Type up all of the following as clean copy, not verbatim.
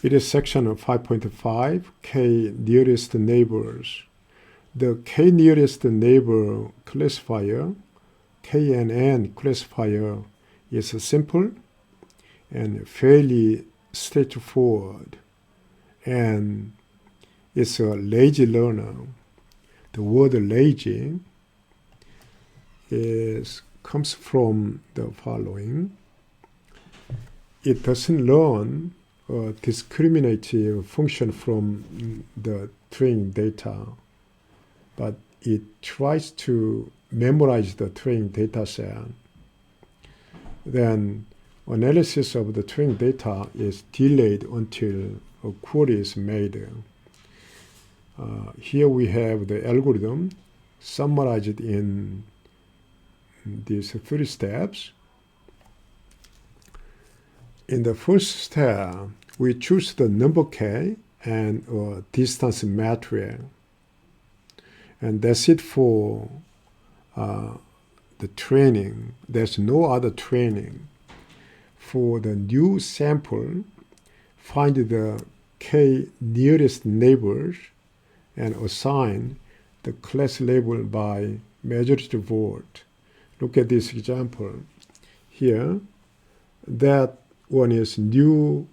It is section 5.5, k nearest neighbors. The k nearest neighbor classifier, kNN classifier, is simple and fairly straightforward, and it's a lazy learner. The word lazy comes from the following. It doesn't learn a discriminative function from the training data, but it tries to memorize the training data set. Then analysis of the training data is delayed until a query is made. Here we have the algorithm summarized in these 3 steps. In the first step, we choose the number k and a distance metric. And that's it for the training. There's no other training. For the new sample, find the k nearest neighbors and assign the class label by majority vote. Look at this example. Here, that one is new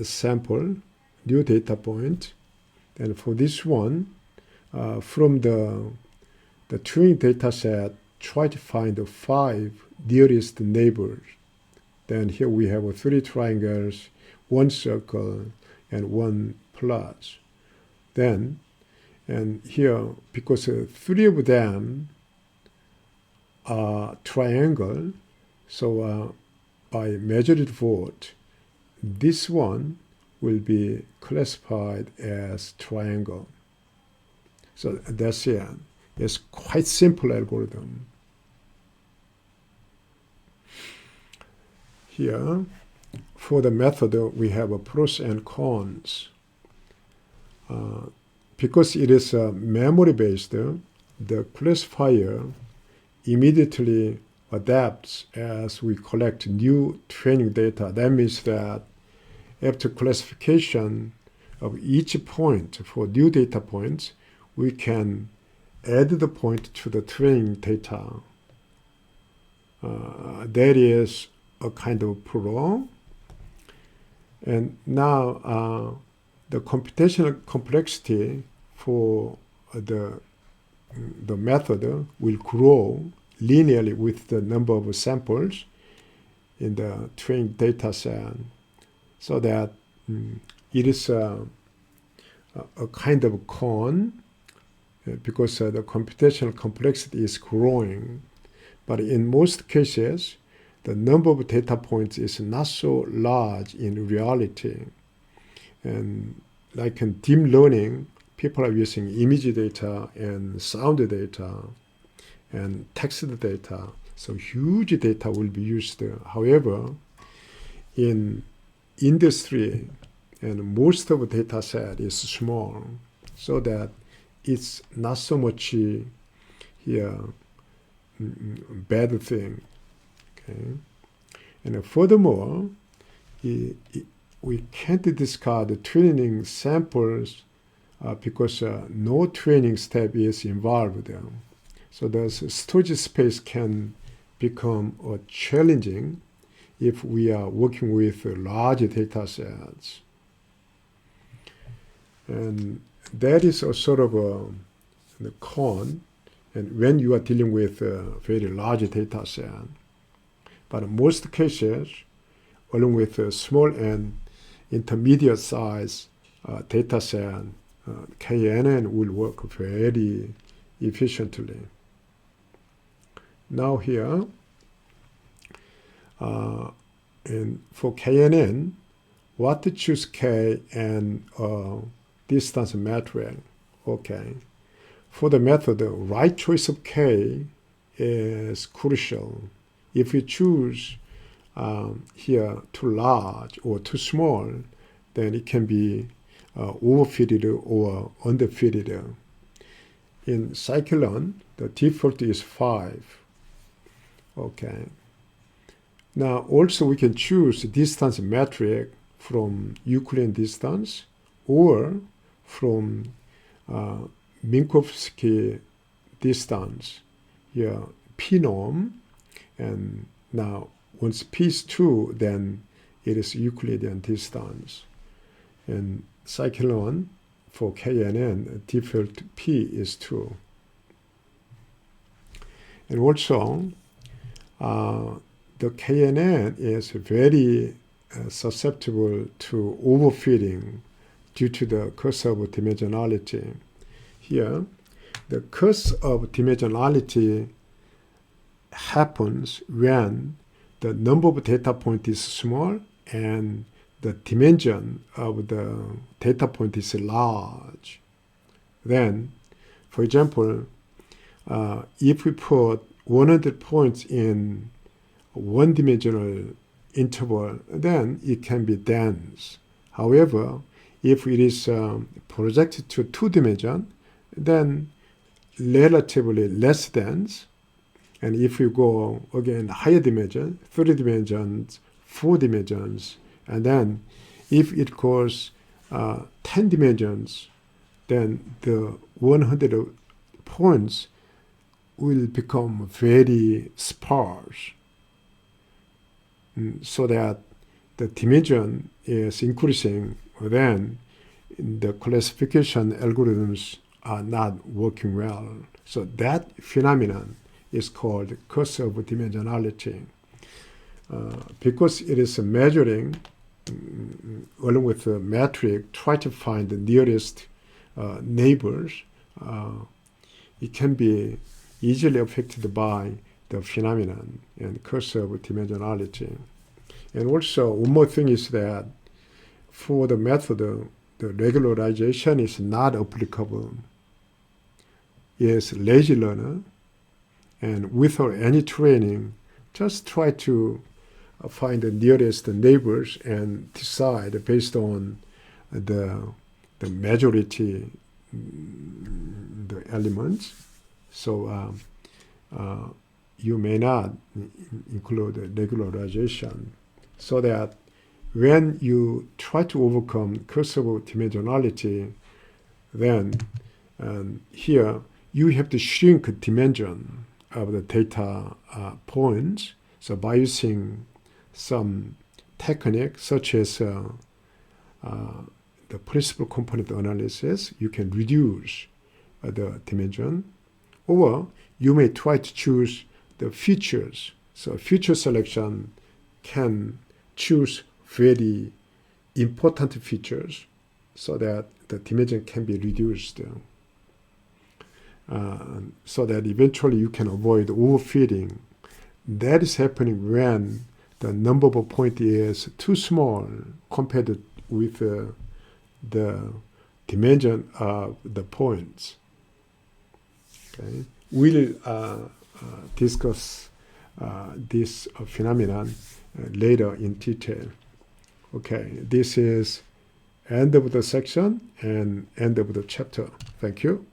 sample, new data point. And for this one, from the training data set, try to find the 5 nearest neighbors. Then here we have 3 triangles, 1 circle, and 1 plus. Then, and here, because 3 of them are triangle, so by majority vote, this one will be classified as triangle. So that's it. It's quite simple algorithm. Here, for the method, we have a pros and cons. Because it is memory-based, the classifier immediately adapts as we collect new training data. That means that after classification of each point for new data points, we can add the point to the training data. That is a kind of pro. And now the computational complexity for the method will grow linearly with the number of samples in the trained data set, so that it is a kind of con, because the computational complexity is growing. But in most cases, the number of data points is not so large in reality. And like in deep learning, people are using image data and sound data and text data. So huge data will be used. However, in industry, and most of the data set is small, so that it's not so much here bad thing. Okay? And furthermore, we can't discard the training samples because no training step is involved. So the storage space can become challenging if we are working with large data sets. And that is a sort of a con, and when you are dealing with a very large data set. But in most cases, along with a small and intermediate size data set, kNN will work very efficiently. Now here, and for kNN, what to choose k and distance metric. Okay. For the method, the right choice of k is crucial. If you choose here too large or too small, then it can be overfitted or underfitted. In scikit-learn, the default is 5. Okay. Now also we can choose distance metric from Euclidean distance or from Minkowski distance, here P norm, and now once P is 2, then it is Euclidean distance. And cyclone for kNN, default P is 2. And also, the kNN is very susceptible to overfitting due to the curse of dimensionality. Here, the curse of dimensionality happens when the number of data points is small and the dimension of the data point is large. Then, for example, if we put 100 points in one-dimensional interval, then it can be dense. However, if it is projected to 2 dimensions, then relatively less dense. And if we go again higher dimension, 3 dimensions, 4 dimensions, and then if it goes 10 dimensions, then the 100 points will become very sparse, so that the dimension is increasing, then the classification algorithms are not working well. So that phenomenon is called curse of dimensionality. Because it is measuring, along with the metric, try to find the nearest neighbors, it can be easily affected by the phenomenon and curse of dimensionality. And also, one more thing is that for the method, the regularization is not applicable. It's lazy learner, and without any training, just try to find the nearest neighbors and decide based on the majority, the elements. So you may not include regularization, so that when you try to overcome curse of dimensionality, then here you have to shrink the dimension of the data points. So by using some technique such as the principal component analysis, you can reduce the dimension. Or you may try to choose the features. So feature selection can choose very important features so that the dimension can be reduced. So that eventually you can avoid overfitting. That is happening when the number of points is too small compared with the dimension of the points. Okay. We'll discuss this phenomenon later in detail. Okay, this is end of the section and end of the chapter. Thank you.